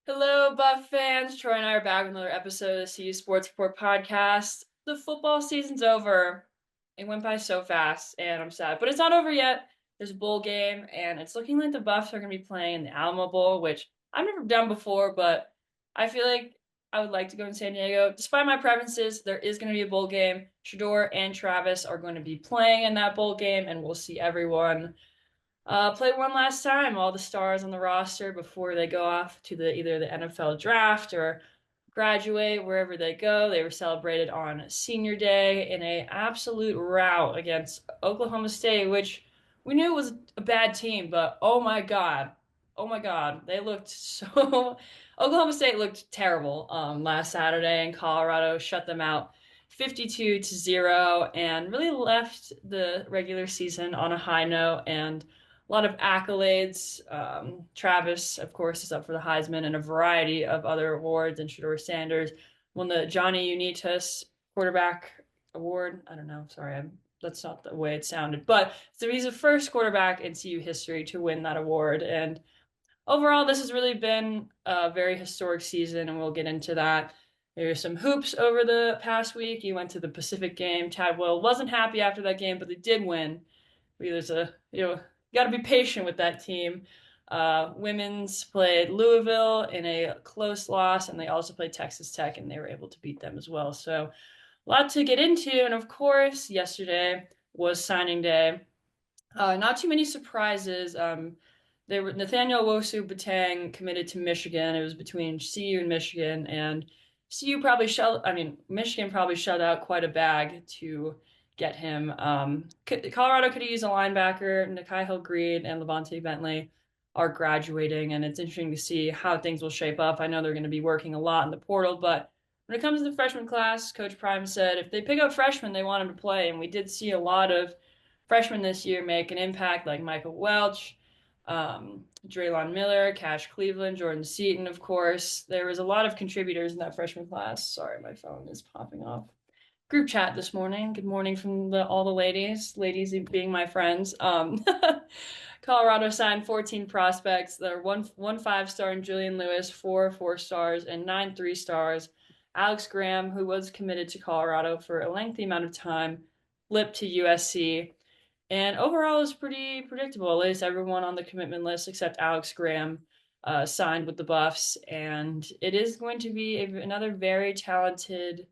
Hello, Buff fans. Troy and I are back with another episode of the CU Sports Report podcast. The football season's over. It went by so fast, and I'm sad. But it's not over yet. There's a bowl game, and it's looking like the Buffs are going to be playing in the Alamo Bowl, which I've never done before, but I feel like I would like to go in San Diego. Despite my preferences, there is going to be a bowl game. Shador and Travis are going to be playing in that bowl game, and we'll see everyone play one last time, all the stars on the roster before they go off to either the NFL draft or graduate wherever they go. They were celebrated on Senior Day in a absolute rout against Oklahoma State, which we knew was a bad team, but oh my God, they looked so. Oklahoma State looked terrible last Saturday, and Colorado shut them out 52-0 and really left the regular season on a high note and a lot of accolades. Travis, of course, is up for the Heisman and a variety of other awards. And Shador Sanders won the Johnny Unitas Quarterback Award. I don't know. Sorry, that's not the way it sounded. But so he's the first quarterback in CU history to win that award. And overall, this has really been a very historic season, and we'll get into that. There's some hoops over the past week. You went to the Pacific game. Tadwell wasn't happy after that game, but they did win. There's you got to be patient with that team. Women's played Louisville in a close loss, and they also played Texas Tech, and they were able to beat them as well. So, a lot to get into. And of course, yesterday was signing day. Not too many surprises. They were Nathaniel Wosu Batang committed to Michigan. It was between CU and Michigan, and CU probably Michigan probably shut out quite a bag to get him. Colorado could have used a linebacker. Nikhai Hill-Greed and Levante Bentley are graduating, and it's interesting to see how things will shape up. I know they're going to be working a lot in the portal, but when it comes to the freshman class, Coach Prime said if they pick up freshmen, they want them to play, and we did see a lot of freshmen this year make an impact, like Michael Welch, Draylon Miller, Cash Cleveland, Jordan Seaton, of course. There was a lot of contributors in that freshman class. Sorry, my phone is popping off. Group chat this morning. Good morning from all the ladies being my friends. Colorado signed 14 prospects. There are one 5-star in Julian Lewis, 4 4-stars, and 9 3-stars. Alex Graham, who was committed to Colorado for a lengthy amount of time, flipped to USC. And overall, it's pretty predictable. At least everyone on the commitment list except Alex Graham signed with the Buffs. And it is going to be another very talented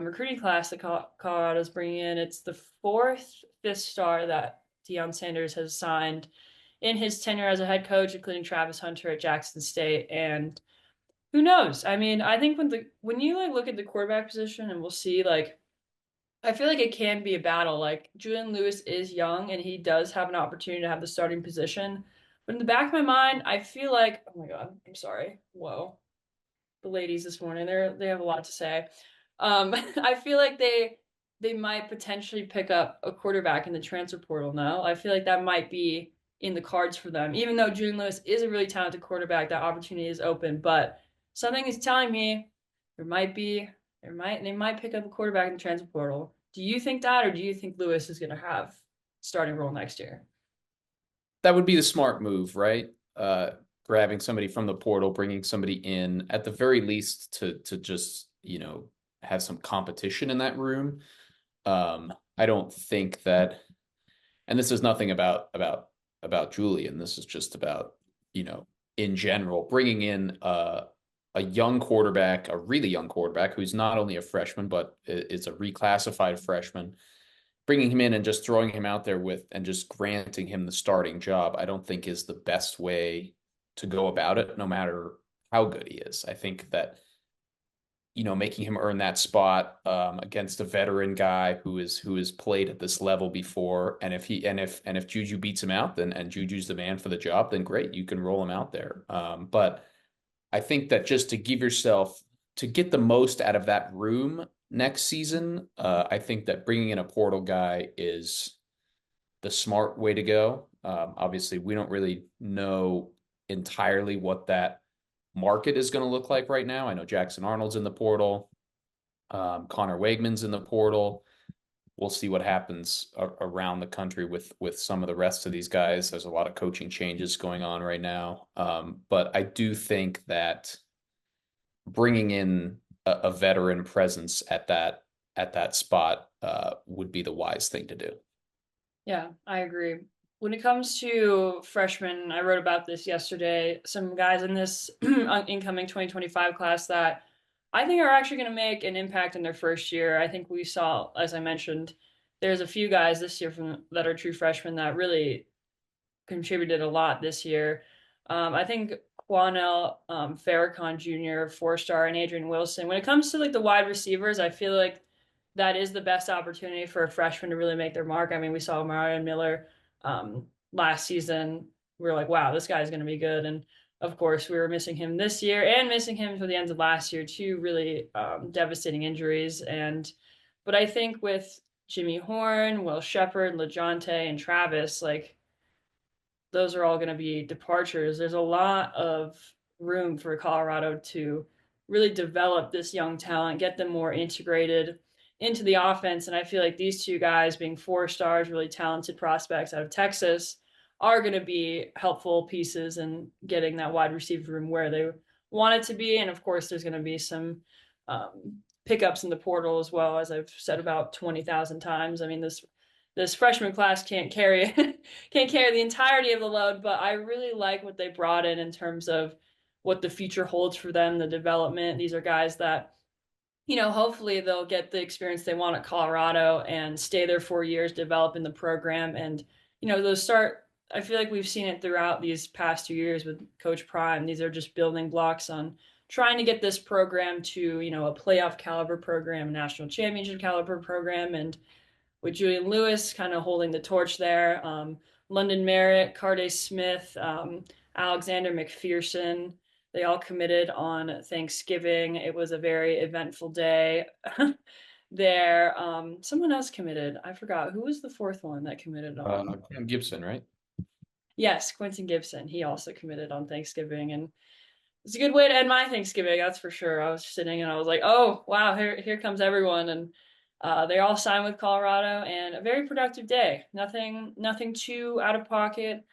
recruiting class that Colorado's bringing in. It's the fourth 5th-star that Deion Sanders has signed in his tenure as a head coach, including Travis Hunter at Jackson State. And who knows? I mean, I think when you look at the quarterback position, and we'll see I feel like it can be a battle. Like Julian Lewis is young and he does have an opportunity to have the starting position. But in the back of my mind, I feel like, oh my God, I'm sorry. Whoa. The ladies this morning, they have a lot to say. I feel like they might potentially pick up a quarterback in the transfer portal now. I feel like that might be in the cards for them. Even though Julian Lewis is a really talented quarterback, that opportunity is open. But something is telling me there might be they might pick up a quarterback in the transfer portal. Do you think that, or do you think Lewis is going to have starting role next year? That would be the smart move, right? Grabbing somebody from the portal, bringing somebody in at the very least to just have some competition in that room. I don't think that, and this is nothing about Julian. This is just about in general bringing in a young quarterback, a really young quarterback who's not only a freshman but is a reclassified freshman, bringing him in and just throwing him out there with and just granting him the starting job, I don't think is the best way to go about it, no matter how good he is. I think that, making him earn that spot against a veteran guy who has played at this level before, and if Juju beats him out, then and Juju's the man for the job, then great, you can roll him out there. But I think that just to give yourself to get the most out of that room next season, I think that bringing in a portal guy is the smart way to go. Obviously, we don't really know entirely what that market is going to look like right now. I know Jackson Arnold's in the portal, Connor Wegman's in the portal. we'll see what happens around the country with some of the rest of these guys. There's a lot of coaching changes going on right now. But I do think that bringing in a veteran presence at that spot would be the wise thing to do. Yeah, I agree. When it comes to freshmen, I wrote about this yesterday. Some guys in this incoming 2025 class that I think are actually going to make an impact in their first year. I think we saw, as I mentioned, there's a few guys this year from that are true freshmen that really contributed a lot this year. I think Quanell Farrakhan Jr., four-star, and Adrian Wilson. When it comes to like the wide receivers, I feel like that is the best opportunity for a freshman to really make their mark. I mean, we saw Marion Miller last season. We were like, wow, this guy's going to be good. And of course, we were missing him this year and missing him for the end of last year, two really devastating injuries. But I think with Jimmy Horn, Will Shepard, LaJonte, and Travis, like those are all going to be departures. There's a lot of room for Colorado to really develop this young talent, get them more integrated into the offense. And I feel like these two guys, being four stars, really talented prospects out of Texas, are going to be helpful pieces in getting that wide receiver room where they want it to be. And of course, there's going to be some pickups in the portal as well, as I've said about 20,000 times. I mean, this freshman class can't carry can't carry the entirety of the load, but I really like what they brought in terms of what the future holds for them, the development. These are guys that, hopefully they'll get the experience they want at Colorado and stay there 4 years, develop in the program, and those start. I feel like we've seen it throughout these past 2 years with Coach Prime. These are just building blocks on trying to get this program to a playoff caliber program, national championship caliber program, and with Julian Lewis kind of holding the torch there. London Merritt, Carday Smith, Alexander McPherson, they all committed on Thanksgiving. It was a very eventful day there. Someone else committed. I forgot. Who was the fourth one that committed on? Gibson, right? Yes, Quentin Gibson. He also committed on Thanksgiving. And it's a good way to end my Thanksgiving, that's for sure. I was sitting and I was like, oh, wow, here comes everyone. And they all signed with Colorado, and a very productive day. Nothing too out of pocket.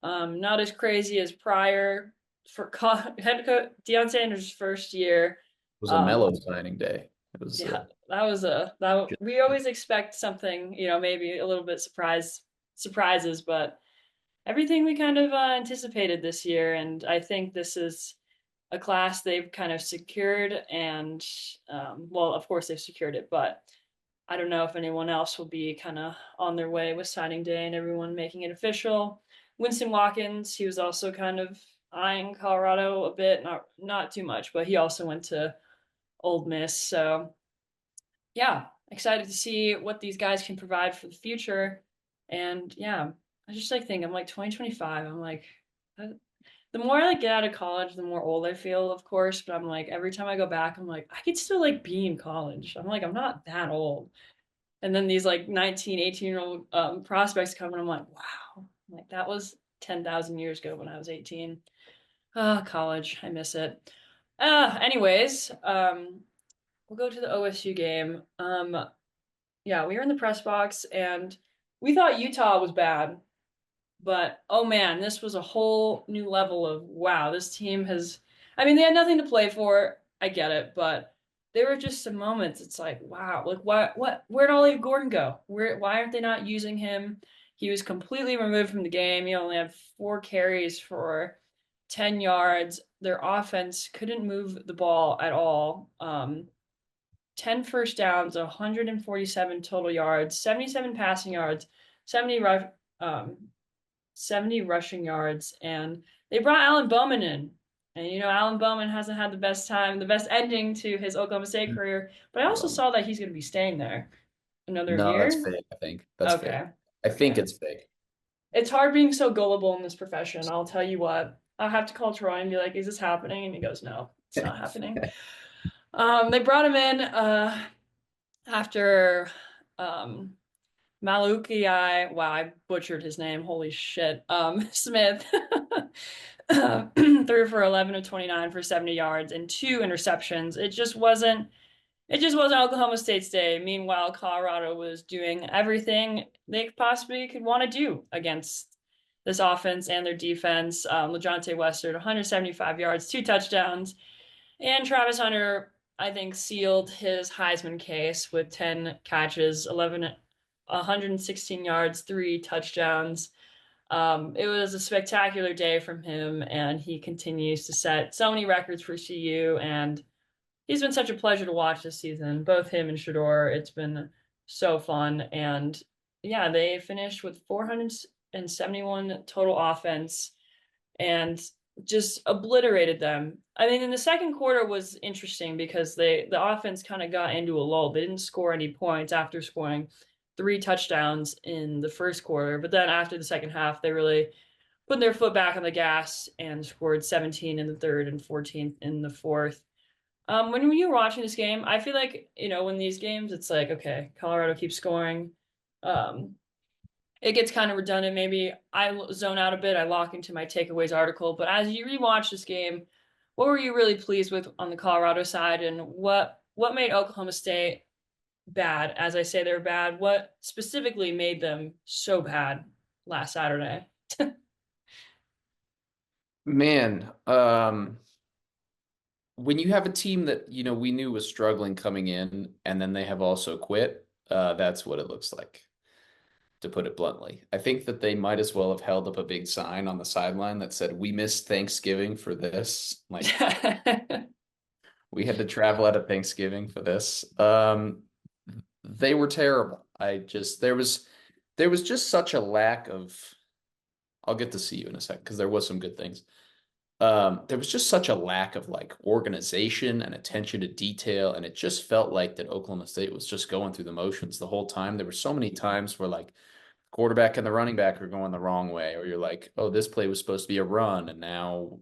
Not as crazy as prior for head coach Deion Sanders' first year. It was a Um, mellow signing day. It was yeah, that was that. We always expect something, maybe a little bit surprises, but everything we kind of anticipated this year, and I think this is a class they've kind of secured, and well, of course they've secured it, but I don't know if anyone else will be kind of on their way with signing day and everyone making it official. Winston Watkins, he was also kind of eyeing Colorado a bit, not too much, but he also went to Old Miss. So yeah, excited to see what these guys can provide for the future. And yeah, I just think I'm like 2025. I'm like, the more I like get out of college, the more old I feel, of course. But I'm like, every time I go back, I'm like, I could still like be in college. I'm like, I'm not that old. And then these like 19, 18-year-old prospects come and I'm like, wow, like that was 10,000 years ago when I was 18. College, I miss it. Anyways, we'll go to the OSU game. Yeah, we were in the press box and we thought Utah was bad, but oh man, this was a whole new level of wow, this team has, I mean, they had nothing to play for. I get it, but there were just some moments. It's like, wow, like where'd Ollie Gordon go? Why aren't they not using him? He was completely removed from the game. He only had 4 carries for 10 yards. Their offense couldn't move the ball at all. 10 first downs, 147 total yards, 77 passing yards, 70 um, 70 rushing yards, and they brought Alan Bowman in. And Alan Bowman hasn't had the best ending to his Oklahoma State career. But I also well, saw that he's going to be staying there another no, that's year. fake. I think that's fake. Okay, I think okay. it's fake. It's hard being so gullible in this profession. I'll tell you what. I'll have to call Troy and be like, "Is this happening?" And he goes, "No, it's not happening." They brought him in after um, Maluki, wow, I butchered his name. Holy shit. Smith threw for 11 of 29 for 70 yards and 2 interceptions. It just wasn't It just wasn't Oklahoma State's day. Meanwhile, Colorado was doing everything they possibly could want to do against this offense and their defense. LeJontay Western, 175 yards, 2 touchdowns. And Travis Hunter, I think, sealed his Heisman case with 10 catches, 116 yards, 3 touchdowns. It was a spectacular day from him, and he continues to set so many records for CU. And he's been such a pleasure to watch this season, both him and Shador. It's been so fun. And yeah, they finished with 471 total offense and just obliterated them. I mean, in the second quarter was interesting because the offense kind of got into a lull. They didn't score any points after scoring 3 touchdowns in the first quarter, but then after the second half, they really put their foot back on the gas and scored 17 in the third and 14 in the fourth. When you were watching this game, I feel like, when these games, it's like, okay, Colorado keeps scoring. Um, it gets kind of redundant. Maybe I zone out a bit. I lock into my takeaways article. But as you rewatch this game, what were you really pleased with on the Colorado side, and what made Oklahoma State bad? As I say, they're bad. What specifically made them so bad last Saturday? Man, when you have a team that, we knew was struggling coming in and then they have also quit, that's what it looks like, to put it bluntly. I think that they might as well have held up a big sign on the sideline that said, "We missed Thanksgiving for this." Like, we had to travel out of Thanksgiving for this. They were terrible. There was just such a lack of. I'll get to see you in a second because there was some good things. There was just such a lack of like organization and attention to detail, and it just felt like that Oklahoma State was just going through the motions the whole time. There were so many times where like quarterback and the running back are going the wrong way, or you're like, oh, this play was supposed to be a run, and now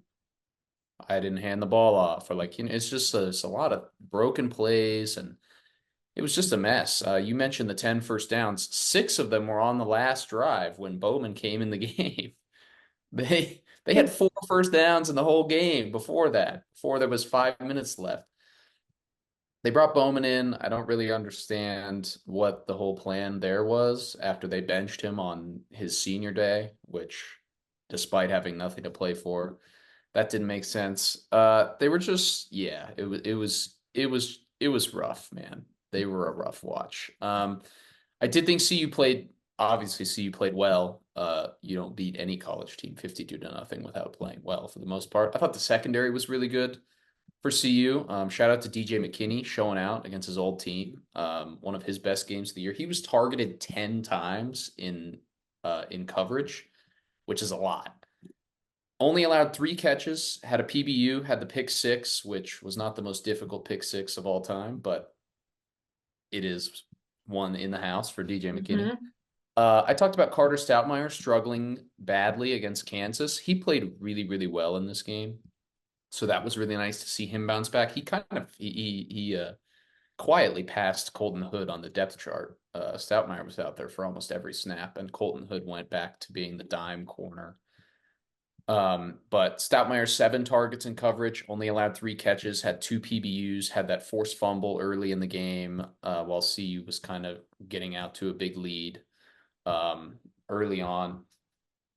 I didn't hand the ball off, or like, it's a lot of broken plays, and it was just a mess. You mentioned the 10 first downs. 6 of them were on the last drive when Bowman came in the game. They had 4 first downs in the whole game before that, before there was 5 minutes left. They brought Bowman in. I don't really understand what the whole plan there was after they benched him on his senior day, which, despite having nothing to play for, that didn't make sense. They were just, yeah, it was rough, man. They were a rough watch. I did think CU played, obviously CU played well. You don't beat any college team 52-0 without playing well for the most part. I thought the secondary was really good for CU. Shout out to DJ McKinney showing out against his old team. One of his best games of the year. He was targeted 10 times in coverage, which is a lot. Only allowed 3 catches, had a PBU, had the pick six, which was not the most difficult pick six of all time, but it is one in the house for DJ McKinney. Mm-hmm. I talked about Carter Stoutmire struggling badly against Kansas. He played really, really well in this game. So that was really nice to see him bounce back. He quietly passed Colton Hood on the depth chart. Stoutmire was out there for almost every snap, and Colton Hood went back to being the dime corner. But Stoutmire, 7 targets in coverage, only allowed 3 catches, had 2 PBUs, had that forced fumble early in the game, while CU was kind of getting out to a big lead early on.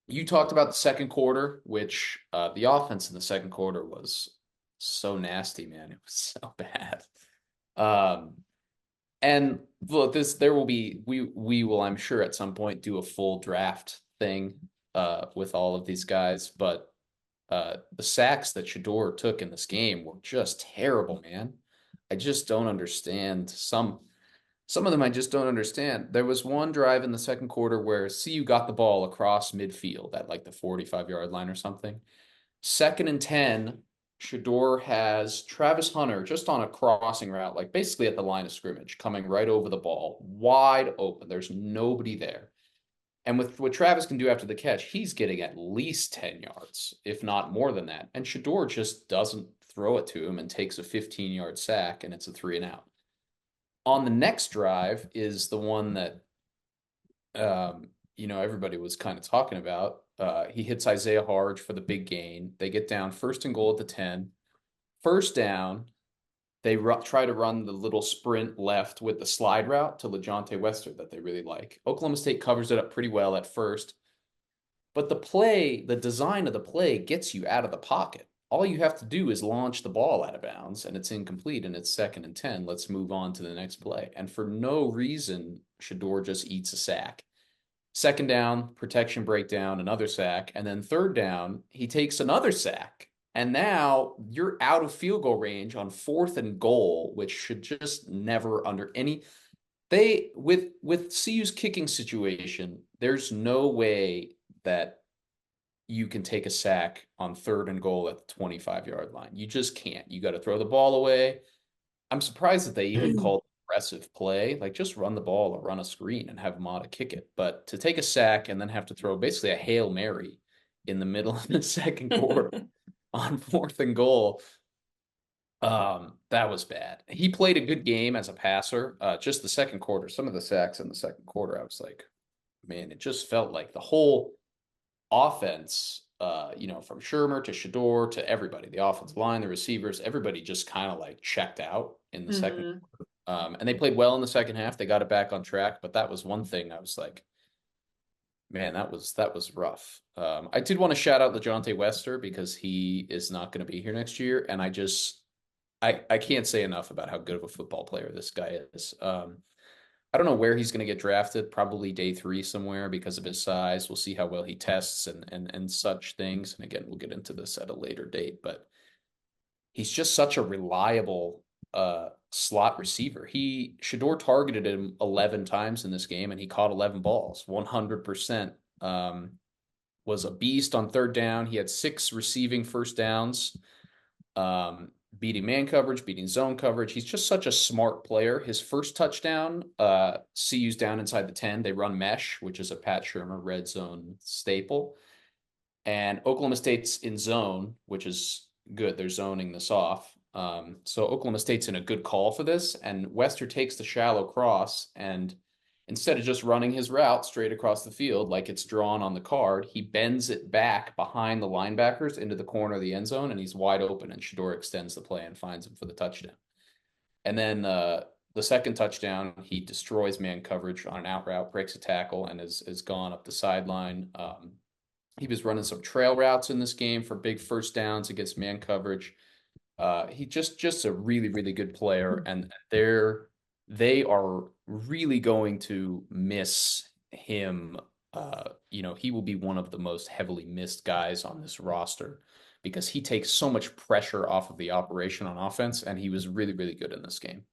You talked about the second quarter, which the offense in the second quarter was so nasty, man. It was so bad. And look, we will, I'm sure, at some point do a full draft thing with all of these guys, but the sacks that Shador took in this game were just terrible, man. I just don't understand some of them. I just don't understand. There was one drive in the second quarter where CU got the ball across midfield at like the 45-yard line or something. 2nd and 10, Shador has Travis Hunter just on a crossing route, like basically at the line of scrimmage, coming right over the ball, wide open. There's nobody there. And with what Travis can do after the catch, he's getting at least 10 yards, if not more than that. And Shador just doesn't throw it to him and takes a 15-yard sack, and it's a 3-and-out. On the next drive is the one that everybody was kind of talking about. He hits Isaiah Harge for the big gain. They get down 1st and goal at the 10. First down, they try to run the little sprint left with the slide route to LeJohntay Wester that they really like. Oklahoma State covers it up pretty well at first, but the design of the play gets you out of the pocket. All you have to do is launch the ball out of bounds and it's incomplete and it's 2nd and 10. Let's move on to the next play. And for no reason, Shador just eats a sack. 2nd down, protection breakdown, another sack. And then 3rd down, he takes another sack. And now you're out of field goal range on 4th and goal, which should just never under any they with CU's kicking situation, there's no way that you can take a sack on 3rd and goal at the 25-yard line. You just can't. You got to throw the ball away. I'm surprised that they even called aggressive play. Like just run the ball or run a screen and have Mata kick it. But to take a sack and then have to throw basically a Hail Mary in the middle of the second quarter on 4th and goal, that was bad. He played a good game as a passer. Just the second quarter, some of the sacks in the second quarter, I was like, man, it just felt like the whole offense, from Shermer to Shador to everybody, the offensive line, the receivers, everybody just kind of like checked out in the second. Mm-hmm. And they played well in the second half. They got it back on track, but that was one thing I was like, man, that was rough. I did want to shout out LeJohntay Wester because he is not going to be here next year, and I can't say enough about how good of a football player this guy is. I don't know where he's going to get drafted, probably day 3 somewhere because of his size. We'll see how well he tests and such things. And again, we'll get into this at a later date, but he's just such a reliable slot receiver. Shador targeted him 11 times in this game and he caught 11 balls, 100%. Was a beast on 3rd down. He had 6 receiving first downs. Beating man coverage, beating zone coverage. He's just such a smart player. His first touchdown, CU's down inside the 10. They run mesh, which is a Pat Shurmur red zone staple. And Oklahoma State's in zone, which is good. They're zoning this off. So Oklahoma State's in a good call for this. And Wester takes the shallow cross and instead of just running his route straight across the field like it's drawn on the card, he bends it back behind the linebackers into the corner of the end zone, and he's wide open, and Shador extends the play and finds him for the touchdown. And then the second touchdown, he destroys man coverage on an out route, breaks a tackle, and is gone up the sideline. He was running some trail routes in this game for big first downs against man coverage. He just a really, really good player, and they are really going to miss him. He will be one of the most heavily missed guys on this roster because he takes so much pressure off of the operation on offense, and he was really, really good in this game.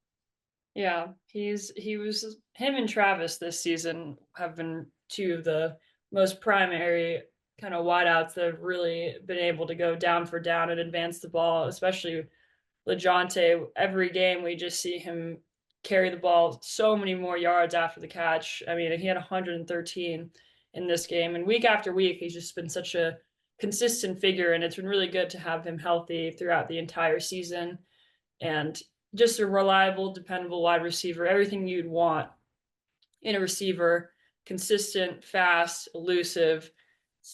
Yeah, him and Travis this season have been 2 of the most primary kind of wideouts that have really been able to go down for down and advance the ball, especially LeJohntay. Every game we just see him carry the ball so many more yards after the catch. I mean, he had 113 in this game, and week after week, he's just been such a consistent figure, and it's been really good to have him healthy throughout the entire season, and just a reliable, dependable wide receiver, everything you'd want in a receiver, consistent, fast, elusive,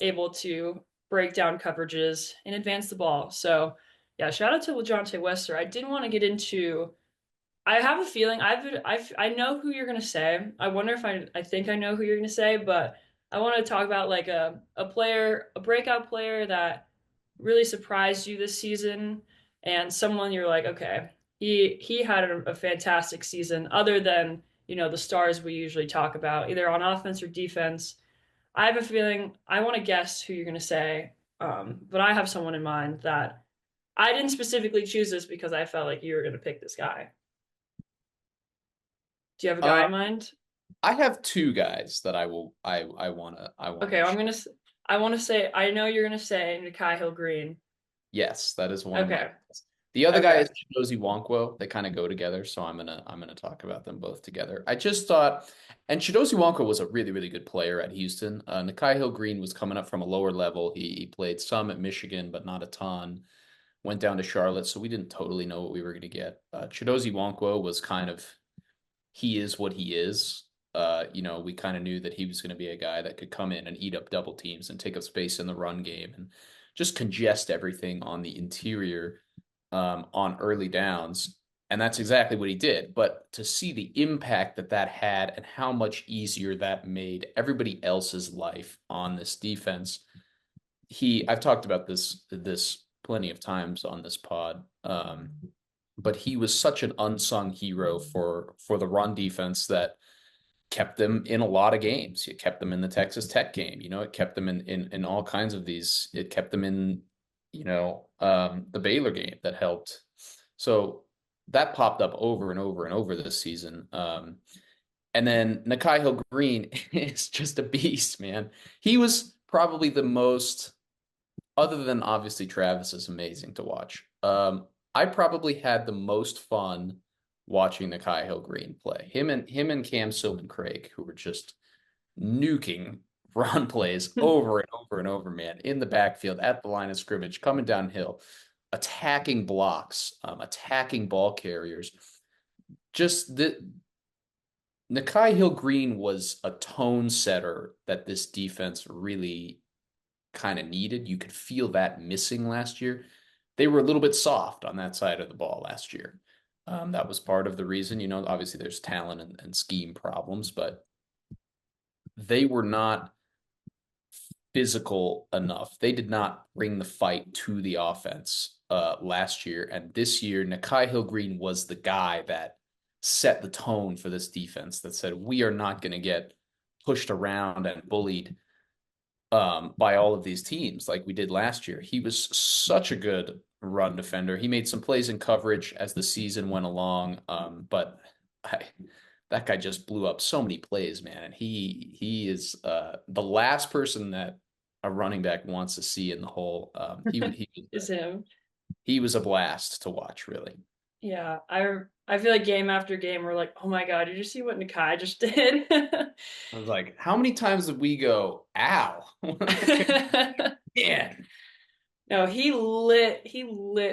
able to break down coverages and advance the ball. So, yeah, shout out to LeJohntay Wester. I didn't want to get into. I have a feeling I know who you're gonna say. I wonder if I think I know who you're gonna say, but I want to talk about like a player, a breakout player that really surprised you this season, and someone you're like, okay, he had a fantastic season. Other than the stars we usually talk about, either on offense or defense. I have a feeling I want to guess who you're gonna say, but I have someone in mind that I didn't specifically choose this because I felt like you were gonna pick this guy. Do you have a guy Uh, in mind? I have 2 guys that I wanna Okay, mention. I want to say I know you're gonna say Nikhai Hill Green. Yes, that is one of my Okay, guys. The other guy okay. is Chidozie Wonkwo. They kind of go together, so I'm gonna talk about them both together. I just thought, and Chidozie Wonkwo was a really, really good player at Houston. Nikhai Hill Green was coming up from a lower level. He played some at Michigan, but not a ton. Went down to Charlotte, so we didn't totally know what we were gonna get. Chidozie Wonkwo was kind of he is what he is. We kind of knew that he was going to be a guy that could come in and eat up double teams and take up space in the run game and just congest everything on the interior on early downs. And that's exactly what he did. But to see the impact that that had and how much easier that made everybody else's life on this defense, I've talked about this plenty of times on this pod. But he was such an unsung hero for the run defense that kept them in a lot of games. It kept them in the Texas Tech game. It kept them in all kinds of these. It kept them in, the Baylor game that helped. So that popped up over and over and over this season. And then Nakai Hill Green is just a beast, man. He was probably the most, other than obviously Travis is amazing to watch. I probably had the most fun watching Nakai Hill Green play. Him and Cam Silvan Craig, who were just nuking run plays over and over and over, man, in the backfield, at the line of scrimmage, coming downhill, attacking blocks, attacking ball carriers. Just the Nakai Hill Green was a tone setter that this defense really kind of needed. You could feel that missing last year. They were a little bit soft on that side of the ball last year. That was part of the reason. Obviously there's talent and scheme problems, but they were not physical enough. They did not bring the fight to the offense last year. And this year, Nakai Hill Green was the guy that set the tone for this defense that said, we are not going to get pushed around and bullied by all of these teams like we did last year. He was such a good run defender. He made some plays in coverage as the season went along, but that guy just blew up so many plays, man. And he is the last person that a running back wants to see in the hole. Is him. He was a blast to watch, really. Yeah, I feel like game after game we're like, oh my god, did you see what Nakai just did? I was like, how many times did we go, ow? Yeah. No, he lit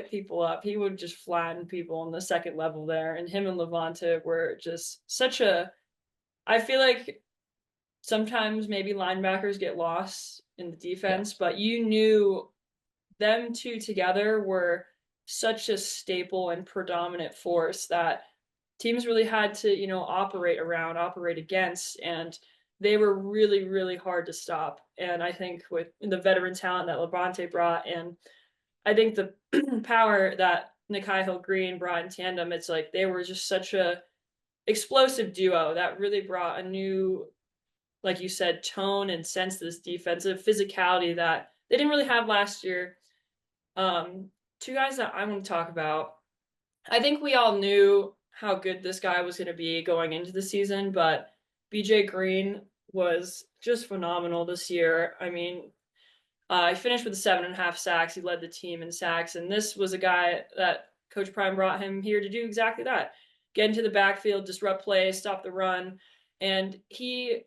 people up. He would just flatten people on the second level there, and him and Levante were just such a. I feel like sometimes maybe linebackers get lost in the defense, Yes. but you knew them two together were such a staple and predominant force that teams really had to, operate around, operate against, and they were really, really hard to stop. And I think with the veteran talent that Levante brought, and I think the power that Nakai Hill Green brought in tandem, it's like they were just such a explosive duo that really brought a new, like you said, tone and sense to this defensive physicality that they didn't really have last year. Two guys that I want to talk about. I think we all knew how good this guy was going to be going into the season, but BJ Green was just phenomenal this year. I mean, he finished with 7.5 sacks. He led the team in sacks, and this was a guy that Coach Prime brought him here to do exactly that: get into the backfield, disrupt plays, stop the run, and he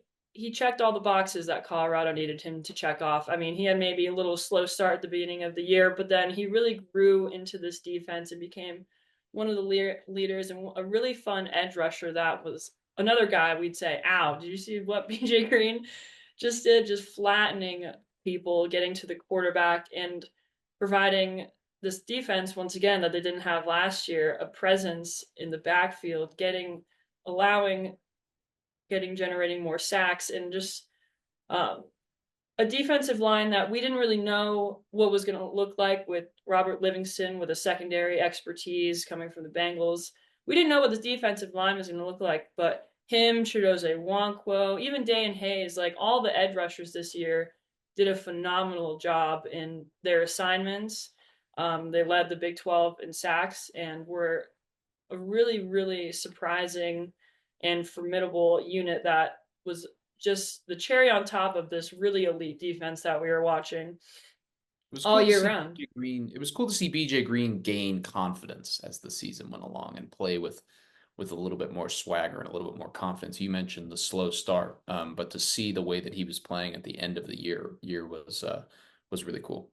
checked all the boxes that Colorado needed him to check off. I mean, he had maybe a little slow start at the beginning of the year, but then he really grew into this defense and became one of the leaders and a really fun edge rusher. That was another guy we'd say, ow, did you see what BJ Green just did? Just flattening people, getting to the quarterback, and providing this defense once again that they didn't have last year, a presence in the backfield, allowing generating more sacks, and just um, a defensive line that we didn't really know what was going to look like with Robert Livingston with a secondary expertise coming from the Bengals. We didn't know what the defensive line was going to look like, but him, Chidoze Nwankwo, even Dayan Hayes, like all the edge rushers this year did a phenomenal job in their assignments. They led the Big 12 in sacks and were a really, really surprising and formidable unit that was just the cherry on top of this really elite defense that we were watching It was all cool to year see round. BJ Green. It was cool to see BJ Green gain confidence as the season went along and play with a little bit more swagger and a little bit more confidence. You mentioned the slow start, but to see the way that he was playing at the end of the year was really cool.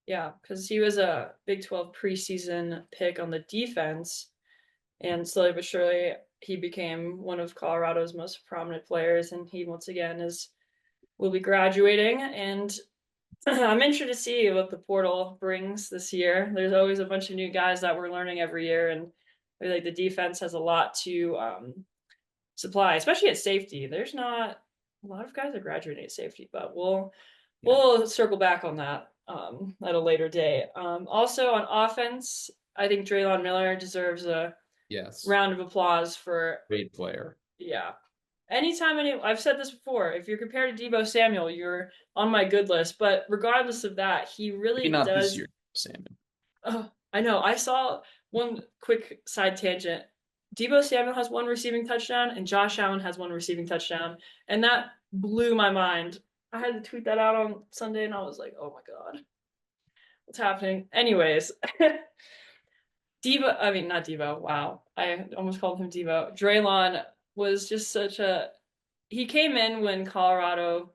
Yeah, because he was a Big 12 preseason pick on the defense, and slowly but surely he became one of Colorado's most prominent players. And he once again will be graduating, and I'm interested to see what the portal brings this year. There's always a bunch of new guys that we're learning every year, and Like the defense has a lot to supply, especially at safety. There's not a lot of guys that graduate at safety, but Yeah. we'll circle back on that at a later date. Also on offense, I think Draylon Miller deserves a Yes. round of applause for Great player. yeah. Anytime I've said this before, if you're compared to Debo Samuel, you're on my good list. But regardless of that, he Maybe really not this does. year, Salmon. Oh, I know. I saw one quick side tangent. Debo Samuel has one receiving touchdown, and Josh Allen has one receiving touchdown, and that blew my mind. I had to tweet that out on Sunday, and I was like, "Oh my god, what's happening?" Anyways, Devo, I mean, not Devo. Wow. I almost called him Devo. Draylon was just such a. He came in when Colorado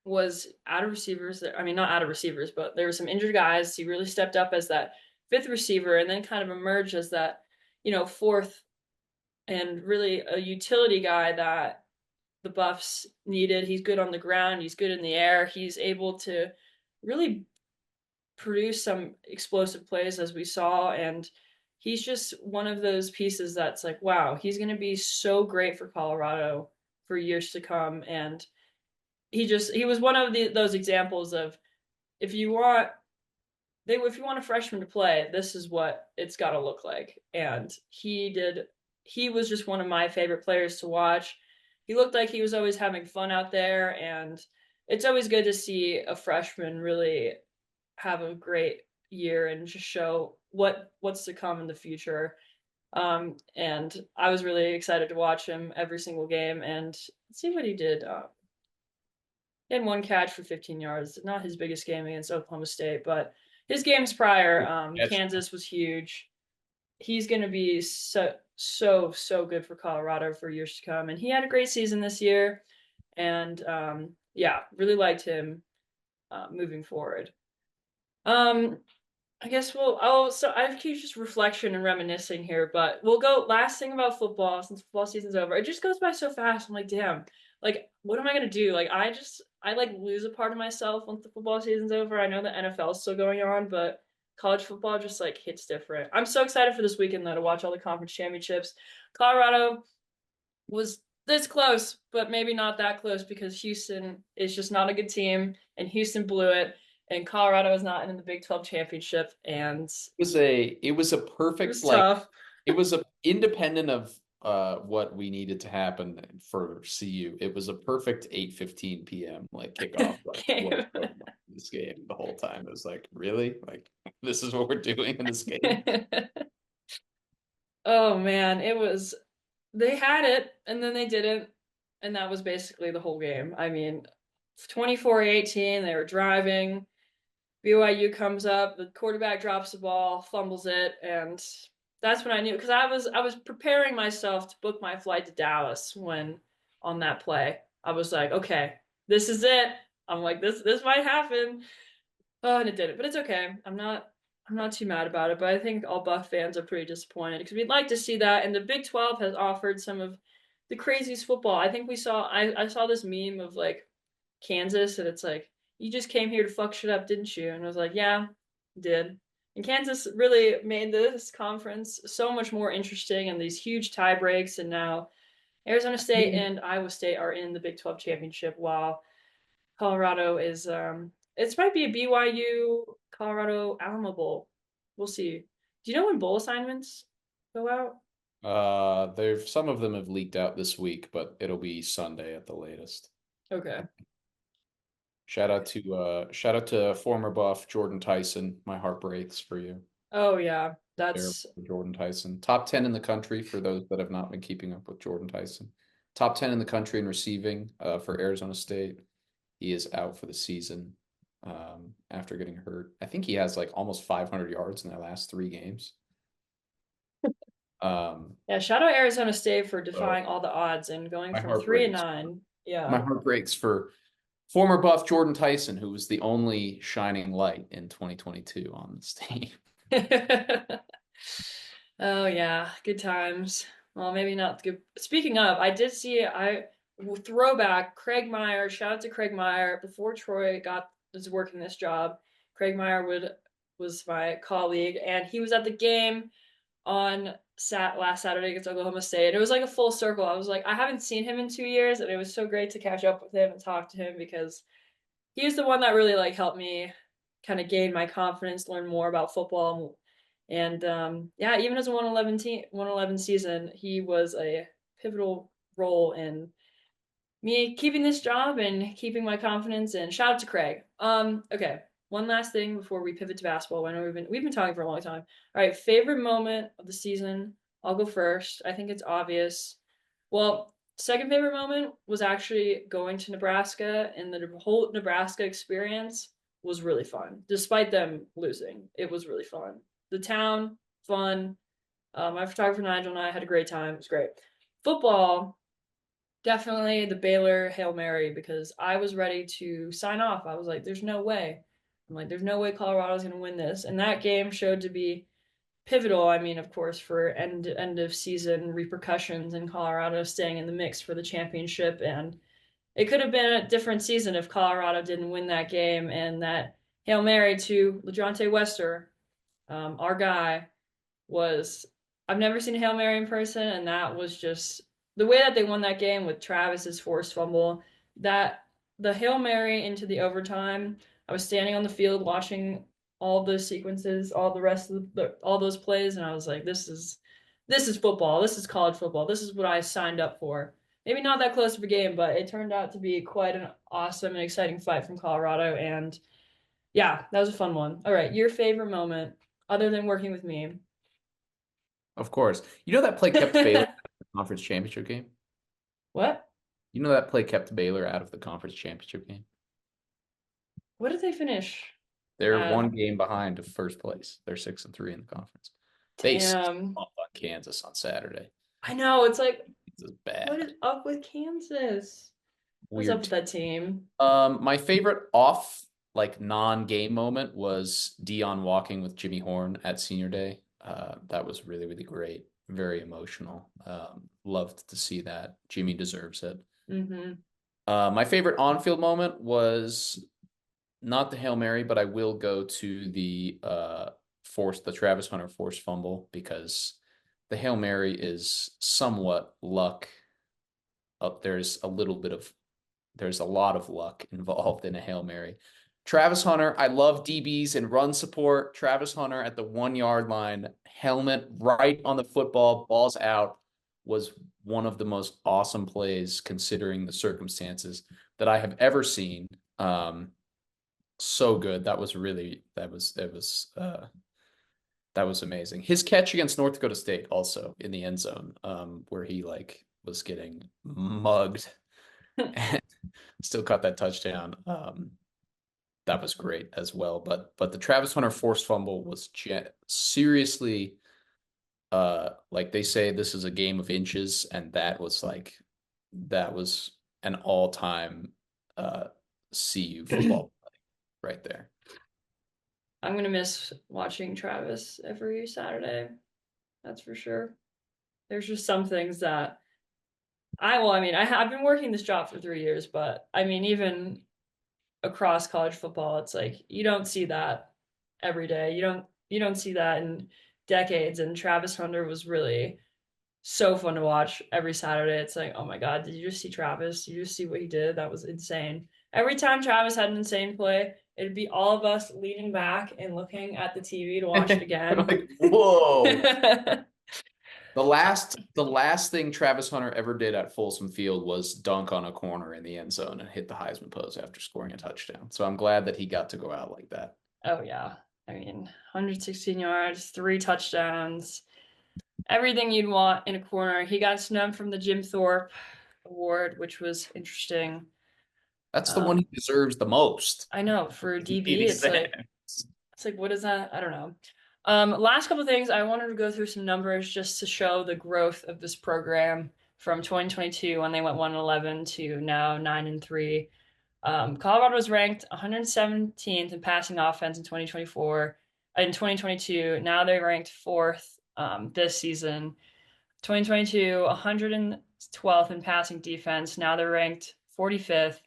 was out of receivers. I mean, not out of receivers, but there were some injured guys. He really stepped up as that fifth receiver and then kind of emerged as that, fourth and really a utility guy that the Buffs needed. He's good on the ground, he's good in the air. He's able to really produce some explosive plays as we saw, and he's just one of those pieces that's like, wow, he's going to be so great for Colorado for years to come. And he was one of those examples of if you want if you want a freshman to play, this is what it's got to look like. And he was just one of my favorite players to watch. He looked like he was always having fun out there, and it's always good to see a freshman really have a great year and just show what's to come in the future. And I was really excited to watch him every single game and see what he did. He had one catch for 15 yards, not his biggest game against Oklahoma State, but his games prior, Catch. Kansas was huge. He's going to be so good for Colorado for years to come, and he had a great season this year. And yeah, really liked him moving forward. Um, I guess so I keep just reflection and reminiscing here, but we'll go last thing about football since football season's over. It just goes by so fast. I'm like, damn, like, what am I gonna do? Like, I like lose a part of myself once the football season's over. I know the NFL is still going on, but college football just like hits different. I'm so excited for this weekend though to watch all the conference championships. Colorado was this close, but maybe not that close because Houston is just not a good team, and Houston blew it, and Colorado is not in the Big 12 championship, and It was a it perfect was like tough. it was a independent of what we needed to happen for CU. It was a perfect 8:15 p.m. like kickoff. Like what was going on in this game the whole time. It was like, really? Like this is what we're doing in this game? Oh man, it was they had it and then they didn't, and that was basically the whole game. I mean, 24-18, they were driving. BYU comes up, the quarterback drops the ball, fumbles it, and that's when I knew because I was preparing myself to book my flight to Dallas when on that play. I was like, okay, this is it. I'm like, this might happen. Oh, and it didn't, but it's okay. I'm not too mad about it, but I think all Buff fans are pretty disappointed because we'd like to see that. And the Big 12 has offered some of the craziest football. I think I saw this meme of like Kansas, and it's like, you just came here to fuck shit up, didn't you? And I was like, yeah, did. And Kansas really made this conference so much more interesting and these huge tie breaks. And now Arizona I State mean, and Iowa State are in the Big 12 championship while Colorado is it might be a BYU Colorado Alamo Bowl. We'll see. Do you know when bowl assignments go out? there some of them have leaked out this week, but it'll be Sunday at the latest. Okay. Shout out to former buff Jordan Tyson. My heart breaks for you. Oh yeah, There, that's Jordan Tyson. Top 10 in the country for those that have not been keeping up with Jordan Tyson. Top 10 in the country in receiving for Arizona State. He is out for the season after getting hurt. I think he has like almost 500 yards in their last 3 games. Um, yeah. Shout out Arizona State for so defying all the odds and going my from heart three and breaks. nine. My Yeah. heart breaks for former buff Jordan Tyson, who was the only shining light in 2022 on this team. Oh yeah, good times. Well, maybe not good. Speaking of, I did see I throwback Craig Meyer. Shout out to Craig Meyer. Before Troy got was working this job, Craig Meyer was my colleague, and he was at the game on last Saturday against Oklahoma State. It was like a full circle. I was like, I haven't seen him in 2 years, and it was so great to catch up with him and talk to him because he was the one that really like helped me kind of gain my confidence, learn more about football, and yeah, even as a 111 season, he was a pivotal role in me keeping this job and keeping my confidence. And shout out to Craig. Okay, one last thing before we pivot to basketball. I know we've been talking for a long time. All right, favorite moment of the season. I'll go first. I think it's obvious. Well, second favorite moment was actually going to Nebraska, and the whole Nebraska experience was really fun, despite them losing. It was really fun. The town, fun. My photographer Nigel and I had a great time. It was great. Football, definitely the Baylor Hail Mary because I was ready to sign off. I was like, there's no way. I'm like, there's no way Colorado's going to win this. And that game showed to be pivotal. I mean, of course, for end of season repercussions and Colorado staying in the mix for the championship. And it could have been a different season if Colorado didn't win that game. And that Hail Mary to LaJohntay Wester, our guy, was I've never seen a Hail Mary in person, and that was just the way that they won that game with Travis's forced fumble. That the Hail Mary into the overtime, I was standing on the field watching all those sequences, all the rest of all those plays, and I was like, this is football. This is college football. This is what I signed up for. Maybe not that close of a game, but it turned out to be quite an awesome and exciting fight from Colorado. And yeah, that was a fun one. All right, your favorite moment, other than working with me. Of course. You know that play kept Baylor out of the conference championship game? What? You know that play kept Baylor out of the conference championship game? What did they finish They're at? one game behind of first place. They're 6-3 in the conference. They Damn. up on Kansas on Saturday. I know. It's like, This is what is bad. up with Kansas? What's up Weird with team. that team? My favorite off like non-game moment was Dion walking with Jimmy Horn at senior day. That was really, really great. Very emotional. Loved to see that. Jimmy deserves it. Mm-hmm. My favorite on-field moment was not the Hail Mary, but I will go to the Travis Hunter forced fumble because the Hail Mary is somewhat luck. Up there's a lot of luck involved in a Hail Mary. Travis Hunter, I love DBs and run support. Travis Hunter at the 1 yard line, helmet right on the football, balls out, was one of the most awesome plays considering the circumstances that I have ever seen. So good. That was amazing. His catch against North Dakota State also in the end zone, where he like was getting mugged and still caught that touchdown. That was great as well. But the Travis Hunter forced fumble was seriously like they say this is a game of inches, and that was an all-time CU football play right there. I'm gonna miss watching Travis every Saturday. That's for sure. There's just some things that I mean, I've been working this job for 3 years, but I mean, even across college football, it's like you don't see that every day. You don't see that in decades. And Travis Hunter was really so fun to watch every Saturday. It's like, oh my God, did you just see Travis? Did you just see what he did? That was insane. Every time Travis had an insane play, it'd be all of us leaning back and looking at the TV to watch it again. Like, whoa. The last thing Travis Hunter ever did at Folsom Field was dunk on a corner in the end zone and hit the Heisman pose after scoring a touchdown. So I'm glad that he got to go out like that. Oh yeah. I mean, 116 yards, 3 touchdowns, everything you'd want in a corner. He got snubbed from the Jim Thorpe Award, which was interesting. That's the one he Um, deserves the most. I know for 80 DB, cents. it's like what is that? I don't know. Last couple of things, I wanted to go through some numbers just to show the growth of this program from 2022 when they went 111 to now 9-3. Colorado was ranked 117th in passing offense in 2024. In 2022, now they're ranked fourth this season. 2022, 112th in passing defense. Now they're ranked 45th.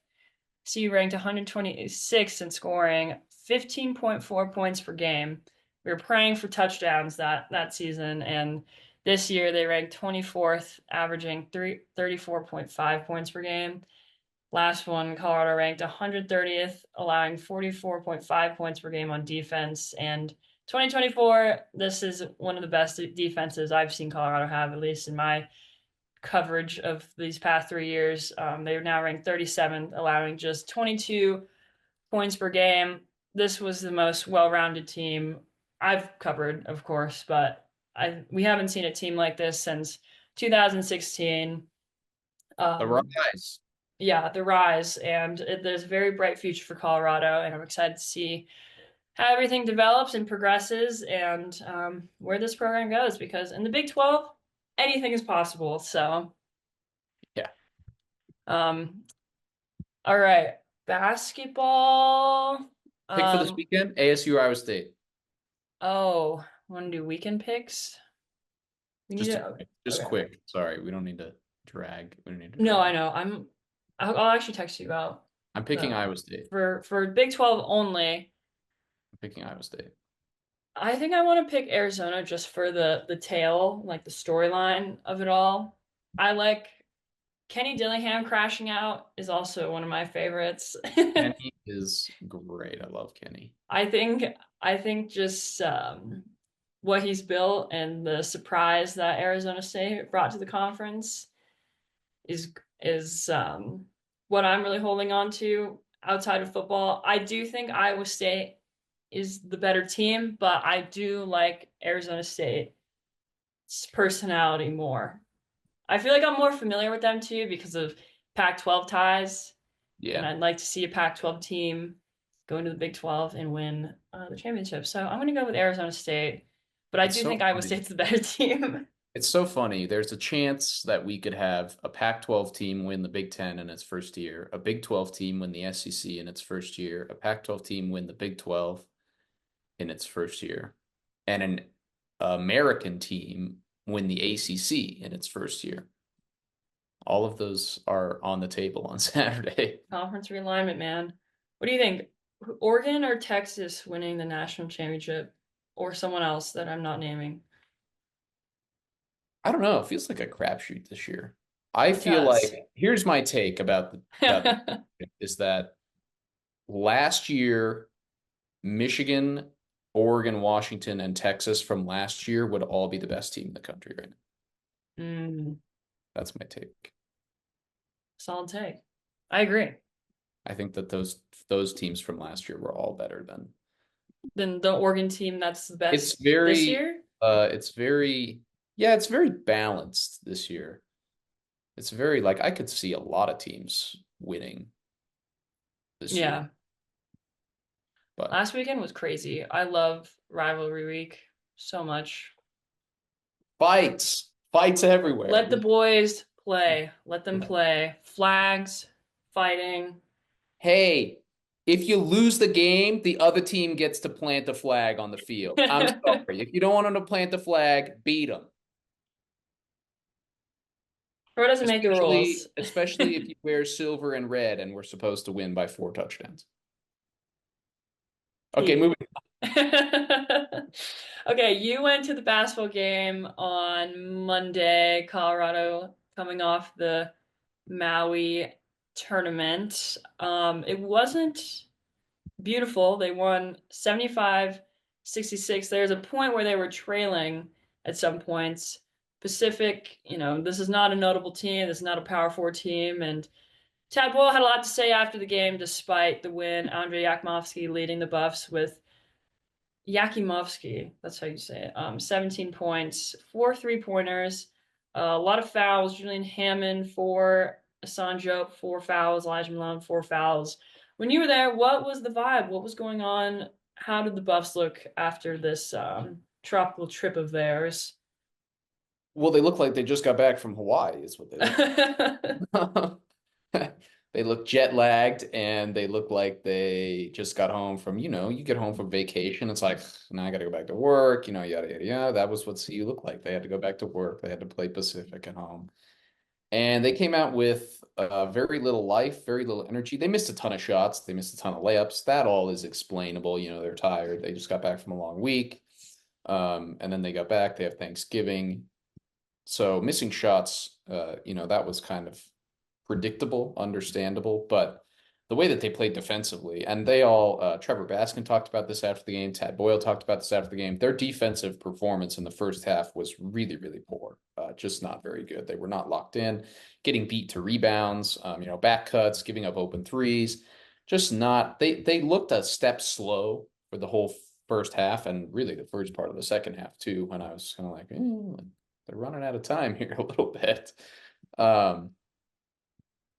CU ranked 126th in scoring, 15.4 points per game. We were praying for touchdowns that season, and this year they ranked 24th, averaging 34.5 points per game. Last one, Colorado ranked 130th, allowing 44.5 points per game on defense. And 2024, this is one of the best defenses I've seen Colorado have, at least in my coverage of these past 3 years. They are now ranked 37th, allowing just 22 points per game. This was the most well-rounded team I've covered, of course, but we haven't seen a team like this since 2016. The Um, rise. yeah, the rise, and there's a very bright future for Colorado, and I'm excited to see how everything develops and progresses, and where this program goes. Because in the Big 12, anything is possible. So, Yeah. um, all right, basketball. Pick for this Um, weekend, ASU Iowa State. oh, want to do weekend picks? We need Just to. just Okay. quick. Sorry, we don't need to drag. We don't need to No, I drag. know. I'll actually text you about I'm picking the Iowa State. for Big 12 only. I'm picking Iowa State. I think I want to pick Arizona just for the tail, like the storyline of it all. I like Kenny Dillingham crashing out is also one of my favorites. Kenny is great. I love Kenny. I think I think just what he's built and the surprise that Arizona State brought to the conference is what I'm really holding on to outside of football. I do think Iowa State is the better team, but I do like Arizona State's personality more. I feel like I'm more familiar with them too because of Pac-12 ties, and Yeah, I'd like to see a Pac-12 team go into the Big 12 and win the championship. So I'm going to go with Arizona State, but I it's do so think Iowa funny. State's the better team. It's so funny. There's a chance that we could have a Pac-12 team win the Big Ten in its first year, a Big 12 team win the SEC in its first year, a Pac-12 team win the Big 12 in its first year, and an American team win the ACC in its first year. All of those are on the table on Saturday. Conference realignment, man. What do you think? Oregon or Texas winning the national championship, or someone else that I'm not naming? I don't know. It feels like a crapshoot this year. I It feel does. like here's my take about is that last year Michigan, Oregon, Washington, and Texas from last year would all be the best team in the country right now. Mm, That's my take. solid take. I agree. I think that those teams from last year were all better than Then the Oregon team that's the it's best this very year? it's very yeah, it's very balanced this year. It's very like I could see a lot of teams winning this year. Yeah. But Last weekend was crazy. I love rivalry week so much. fights everywhere. Let the boys play. Let them play. Flags, fighting. Hey, if you lose the game, the other team gets to plant a flag on the field. I'm sorry. If you don't want them to plant the flag, beat them. Pro doesn't make the Especially rules. especially if you wear silver and red and we're supposed to win by 4 touchdowns. Okay, Heat. moving. Okay, you went to the basketball game on Monday, Colorado coming off the Maui tournament. It wasn't beautiful. They won 75-66. There's a point where they were trailing at some points. Pacific, this is not a notable team. This is not a Power Four team. And Tad Boyle had a lot to say after the game, despite the win. Andrei Yakmovsky leading the Buffs with Yakimovsky, that's how you say it. 17 points, 4 3-pointers, a lot of fouls. Julian Hammond, 4. Asanjo, 4 fouls. Elijah Malone, 4 fouls. When you were there, what was the vibe? What was going on? How did the Buffs look after this tropical trip of theirs? Well, they look like they just got back from Hawaii, is what they look like. They look jet lagged and they look like they just got home from, you get home from vacation. It's like, now I got to go back to work, yada, yada, yada. That was what CU looked like. They had to go back to work. They had to play Pacific at home. And they came out with very little life, very little energy. They missed a ton of shots. They missed a ton of layups. That all is explainable. They're tired. They just got back from a long week. And then they got back. They have Thanksgiving. So missing shots, that was kind of predictable, understandable, but the way that they played defensively, and they all, Trevor Baskin talked about this after the game, Tad Boyle talked about this after the game. Their defensive performance in the first half was really, really poor, just not very good. They were not locked in, getting beat to rebounds, back cuts, giving up open threes, just not. They looked a step slow for the whole first half, and really the first part of the second half too. When I was kind of like, they're running out of time here a little bit. Um,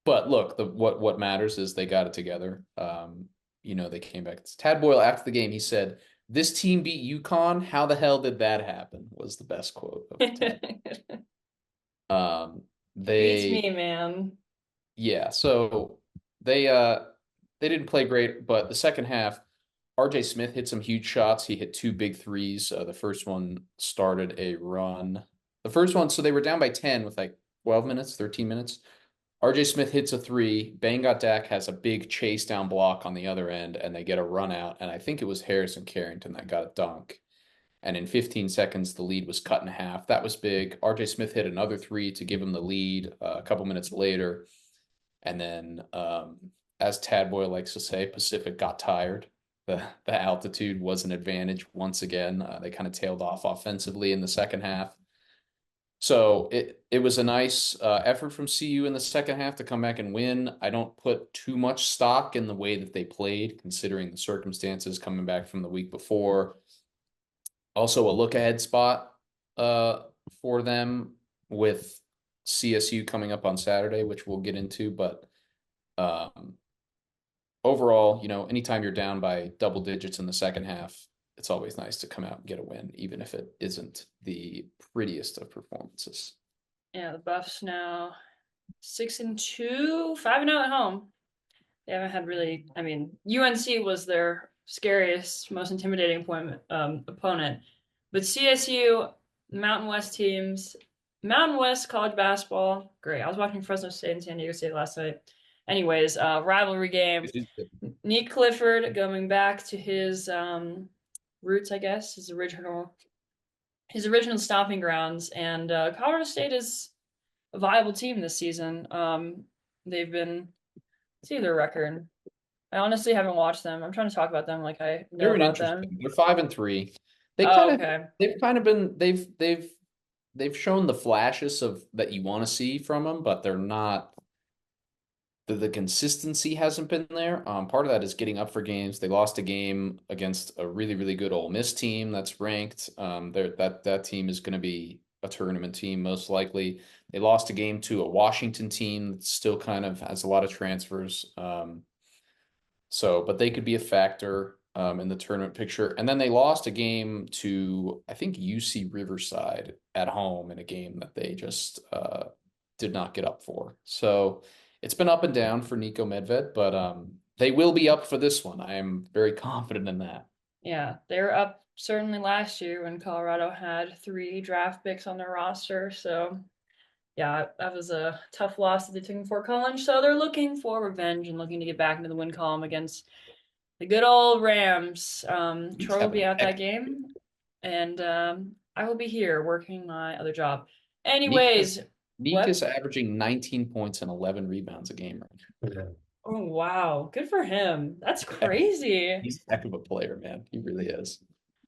but look, what matters is they got it together. They came back. Tad Boyle after the game, he said, "This team beat UConn. How the hell did that happen?" Was the best quote of Tad. Um, Beats they me, man. Yeah, so they they didn't play great, but the second half, RJ Smith hit some huge shots. He hit two big threes. The first one started a run. The first one, so they were down by 10 with like 12 minutes, 13 minutes. RJ Smith hits a three. Bangot Dak has a big chase down block on the other end, and they get a run out. And I think it was Harrison Carrington that got a dunk. And in 15 seconds, the lead was cut in half. That was big. RJ Smith hit another three to give him the lead a couple minutes later. And then, as Tad Boyle likes to say, Pacific got tired. The altitude was an advantage once again. They kind of tailed off offensively in the second half. So it was a nice effort from CU in the second half to come back and win. I don't put too much stock in the way that they played, considering the circumstances coming back from the week before. Also, a look ahead spot uh, for them with CSU coming up on Saturday, which we'll get into. But um, overall, anytime you're down by double digits in the second half, it's always nice to come out and get a win, even if it isn't the prettiest of performances. Yeah, the Buffs now 6-2, 5-0 at home. They haven't had really. I mean, UNC was their scariest, most intimidating opponent, but CSU, Mountain West teams, Mountain West college basketball, great. I was watching Fresno State and San Diego State last night. Anyways, rivalry game. Nick Clifford going back to his roots, I guess, his original stomping grounds, and Colorado State is a viable team this season. They've been see their record. I honestly haven't watched them. I'm trying to talk about them like I know They're an about interesting. them. They're 5-3. They kind Oh, of okay. they've kind of been they've shown the flashes of that you want to see from them, but they're not the consistency hasn't been there. Part of that is getting up for games. They lost a game against a really, really good Ole Miss team that's ranked. That team is going to be a tournament team most likely. They lost a game to a Washington team that still kind of has a lot of transfers. But they could be a factor in the tournament picture. And then they lost a game to, I think, UC Riverside at home in a game that they just did not get up for. So it's been up and down for Nico Medved, but they will be up for this one. I am very confident in that. Yeah, they were up certainly last year when Colorado had 3 draft picks on their roster. So yeah, that was a tough loss that they took in Fort Collins. So they're looking for revenge and looking to get back into the win column against the good old Rams. He's Troy will having be a at that heck. game, and I will be here working my other job. Nick is Anyways, Nick what? is averaging 19 points and 11 rebounds a game right now. Oh wow, good for him. That's Yeah, crazy. he's a heck of a player, man. He really is.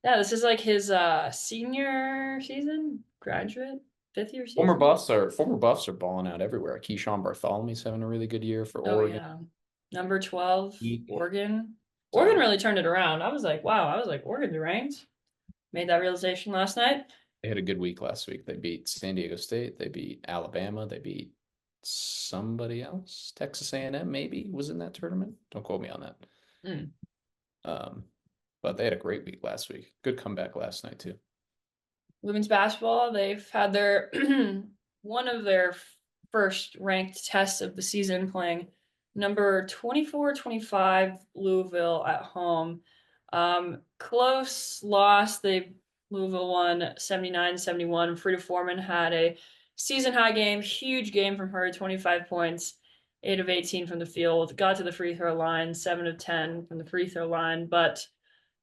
Yeah, this is like his senior season, graduate, 5th year Former season. Buffs are former Buffs are balling out everywhere. Keyshawn Bartholomew's having a really good year for Oh Oregon. yeah. Number 12, Oregon. Oregon So really turned it around. I was like, wow, I was like, Oregon's ranked. Made that realization last night. they had a good week last week. They beat San Diego State. They beat Alabama. They beat somebody else. Texas A&M maybe was in that tournament. Don't quote me on that. Mm. Um, but they had a great week last week. Good comeback last night too. Women's basketball, they've had their one of their first ranked tests of the season playing number 24-25 Louisville at home. Close loss. Louisville won 79-71. Frida Foreman had a season high game, huge game from her, 25 points, 8 of 18 from the field, got to the free throw line, 7 of 10 from the free throw line, but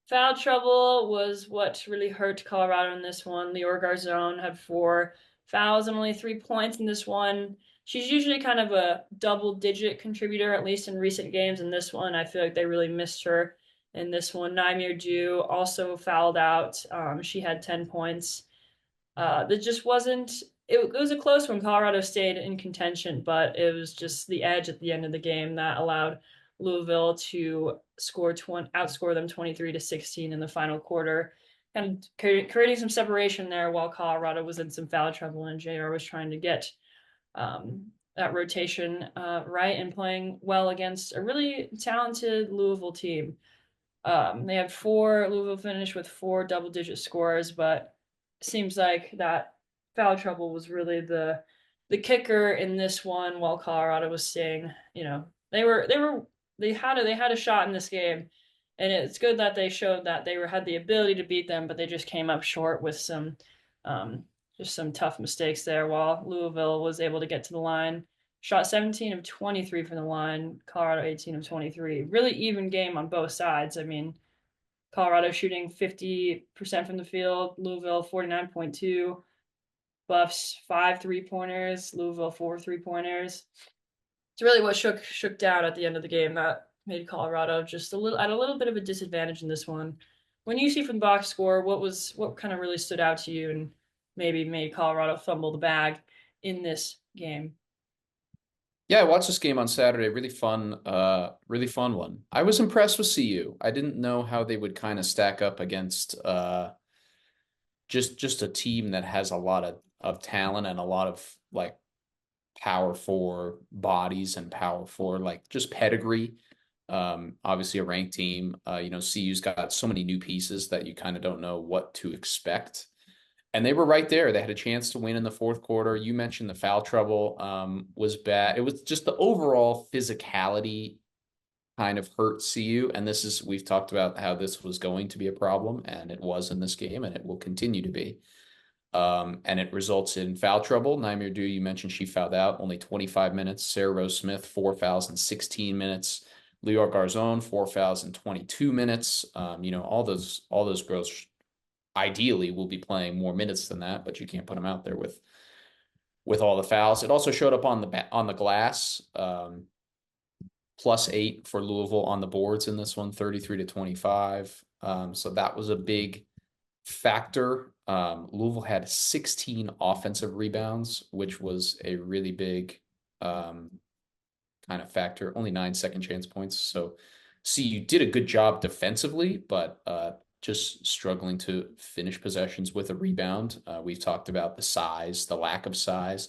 Foul trouble was what really hurt Colorado in this one. Lior Garzon had 4 fouls and only 3 points in this one. She's usually kind of a double-digit contributor, at least in recent games. In this one, I feel like they really missed her in this one. Naimir Dew also fouled out. She had 10 points. That just wasn't. It was a close one. Colorado stayed in contention, but it was just the edge at the end of the game that allowed Louisville to outscore them 23-16 in the final quarter, and creating some separation there while Colorado was in some foul trouble and JR was trying to get that rotation right and playing well against a really talented Louisville team. They had four. Louisville finished with four double-digit scores, but it seems like that foul trouble was really the kicker in this one. While Colorado was staying, they had a shot in this game, and it's good that they showed that had the ability to beat them, but they just came up short with um, some tough mistakes there. While Louisville was able to get to the line, shot 17 of 23 from the line, Colorado 18 of 23. Really even game on both sides. I mean, Colorado shooting 50% from the field, Louisville 49.2, Buffs 5 3-pointers, Louisville 4 3-pointers. It's really what shook down at the end of the game that made Colorado just a little bit of a disadvantage in this one. When you see from the box score, what kind of really stood out to you and maybe made Colorado fumble the bag in this game? Yeah, I watched this game on Saturday. Really fun one. I was impressed with CU. I didn't know how they would kind of stack up against just a team that has a lot of talent and a lot of like power for bodies and power for like just pedigree. Obviously a ranked team. CU's got so many new pieces that you kind of don't know what to expect. And they were right there. They had a chance to win in the fourth quarter. You mentioned the foul trouble was bad. It was just the overall physicality kind of hurt CU. And we've talked about how this was going to be a problem, and it was in this game, and it will continue to be. And it results in foul trouble. Naimir Dew, you mentioned she fouled out only 25 minutes. Sarah Rose Smith, 4 fouls in 16 minutes. Lior Garzon, 4 fouls in 22 minutes. All those girls ideally will be playing more minutes than that, but you can't put them out there with all the fouls. It also showed up on the glass. +8 for Louisville on the boards in this one, 33-25. So that was a big factor. Louisville had 16 offensive rebounds, which was a really big kind of factor. Only 9 second chance points. So you did a good job defensively, but just struggling to finish possessions with a rebound. We've talked about the size, the lack of size.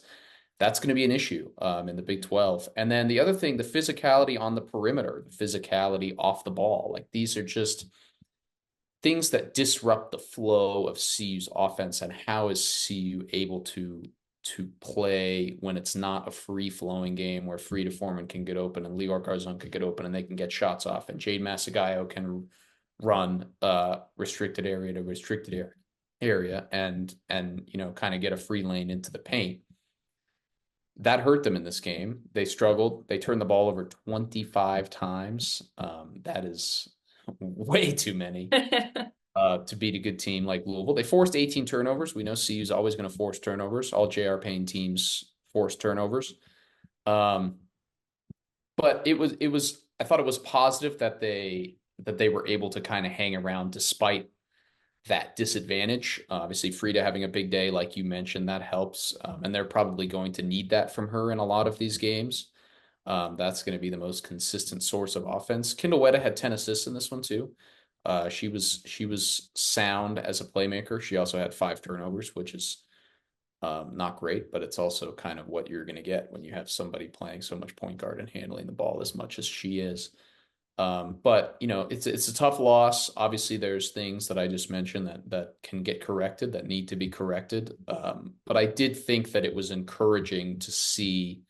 That's going to be an issue in the Big 12. And then the other thing, the physicality on the perimeter, the physicality off the ball. Like these are just things that disrupt the flow of CU's offense. And how is CU able to play when it's not a free flowing game where Frida Foreman can get open and Lior Garzon could get open and they can get shots off and Jade Masagayo can run restricted area to restricted area and kind of get a free lane into the paint. That hurt them in this game. They struggled. They turned the ball over 25 times. That is way too many to beat a good team like Louisville. They forced 18 turnovers. We know CU is always going to force turnovers. All JR Payne teams force turnovers. But I thought it was positive that they were able to kind of hang around despite that disadvantage. Obviously, Frida having a big day, like you mentioned, that helps. And they're probably going to need that from her in a lot of these games. That's going to be the most consistent source of offense. Kendall Wetta had 10 assists in this one too. She was sound as a playmaker. She also had 5 turnovers, which is not great, but it's also kind of what you're going to get when you have somebody playing so much point guard and handling the ball as much as she is. But it's a tough loss. Obviously, there's things that I just mentioned that can get corrected, that need to be corrected. But I did think that it was encouraging to see.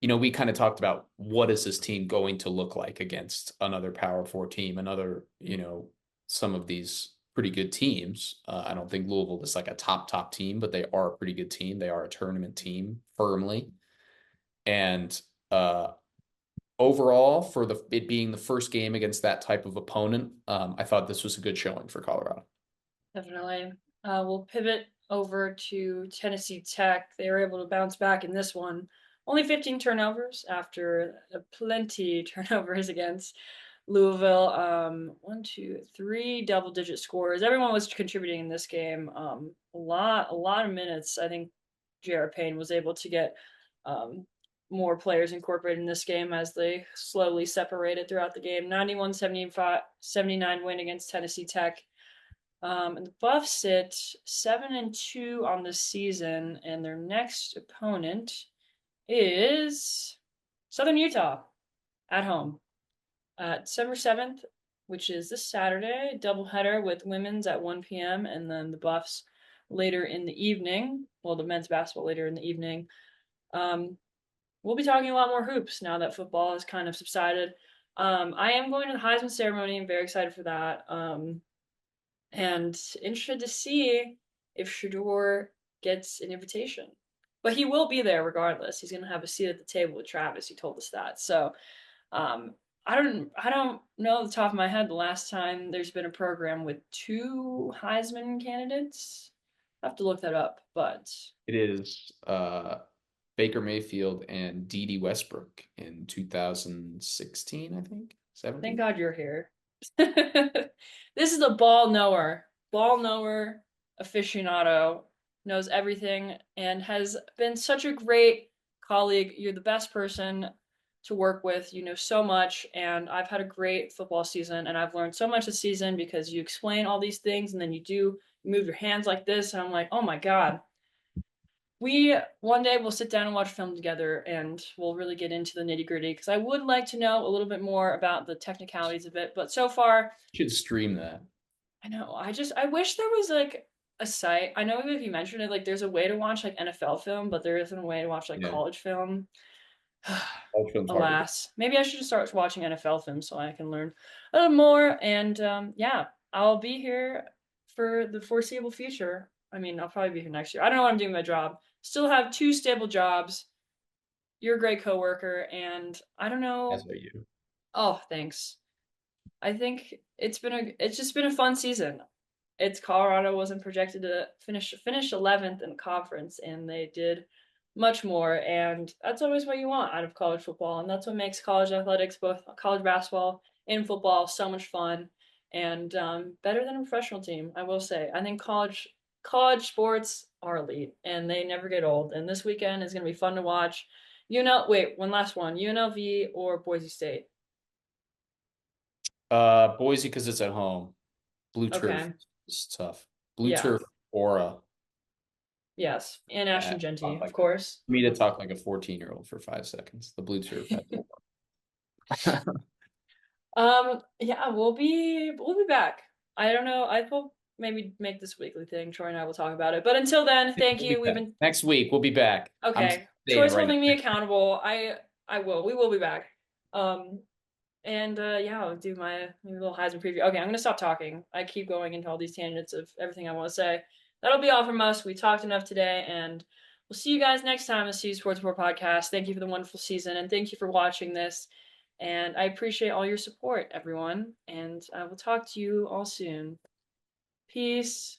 We kind of talked about what is this team going to look like against another Power Four team, some of these pretty good teams. I don't think Louisville is like a top team, but they are a pretty good team. They are a tournament team firmly, and overall, for it being the first game against that type of opponent, I thought this was a good showing for Colorado. Definitely. We'll pivot over to Tennessee Tech. They were able to bounce back in this one. Only 15 turnovers after plenty turnovers against Louisville. One, two, three double-digit scores. Everyone was contributing in this game. A lot of minutes. I think J.R. Payne was able to get um, more players incorporated in this game as they slowly separated throughout the game. 91-75, 79 win against Tennessee Tech. And the Buffs sit 7-2 on the season, and their next opponent is Southern Utah at home. December 7th, which is this Saturday, doubleheader with women's at 1 p.m. and then the Buffs later in the evening. Well, the men's basketball later in the evening. Um, we'll be talking a lot more hoops now that football has kind of subsided. I am going to the Heisman ceremony. I'm very excited for that. And interested to see if Shador gets an invitation. But he will be there regardless. He's going to have a seat at the table with Travis. He told us that. So um, I don't know at the top of my head the last time there's been a program with two Heisman candidates. I have to look that up, but It is Baker Mayfield and Dede Westbrook in 2016, I think, thank 17. God you're here. This is a ball knower aficionado, knows everything, and has been such a great colleague. You're the best person to work with. You know so much, and I've had a great football season, and I've learned so much this season because you explain all these things, and then you move your hands like this, and I'm like, oh my God. We one day we'll sit down and watch film together and we'll really get into the nitty gritty because I would like to know a little bit more about the technicalities of it. But so far, Should stream that. I know I wish there was like a site. I know if you mentioned it, like there's a way to watch like NFL film, but there isn't a way to watch like Yeah, college film. college film's hard to do. Alas, maybe I should just start watching NFL film so I can learn a little more. And yeah, I'll be here for the foreseeable future. I mean, I'll probably be here next year. I don't know what I'm doing with my job. Still have two stable jobs. You're a great coworker, and I don't As know. are you. Oh, thanks. I think it's just been a fun season. It's Colorado wasn't projected to finish 11th in the conference, and they did much more. And that's always what you want out of college football, and that's what makes college athletics, both college basketball and football, so much fun and better than a professional team. I will say. I think college sports are elite, and they never get old. And this weekend is going to be fun to watch. Wait, one last one. UNLV or Boise State? Boise because it's at home. Blue turf Okay. is tough. Blue Yeah. turf aura. Yes. And Ashton Talk Genty, of like course. me to talk like a 14-year-old for 5 seconds. The blue turf has aura. Yeah, we'll be back. I don't know. I will maybe make this weekly thing. Troy and I will talk about it. But until then, thank We'll be you. We've back been next week. We'll be back. I'm okay. saying it Troy's right holding me now. accountable. I will. We will be back. Um and yeah, I'll do my maybe little Heisman preview. Okay, I'm gonna stop talking. I keep going into all these tangents of everything I want to say. That'll be all from us. We talked enough today, and we'll see you guys next time on the CU Sports Report podcast. Thank you for the wonderful season, and thank you for watching this. And I appreciate all your support, everyone. And I will talk to you all soon. Peace.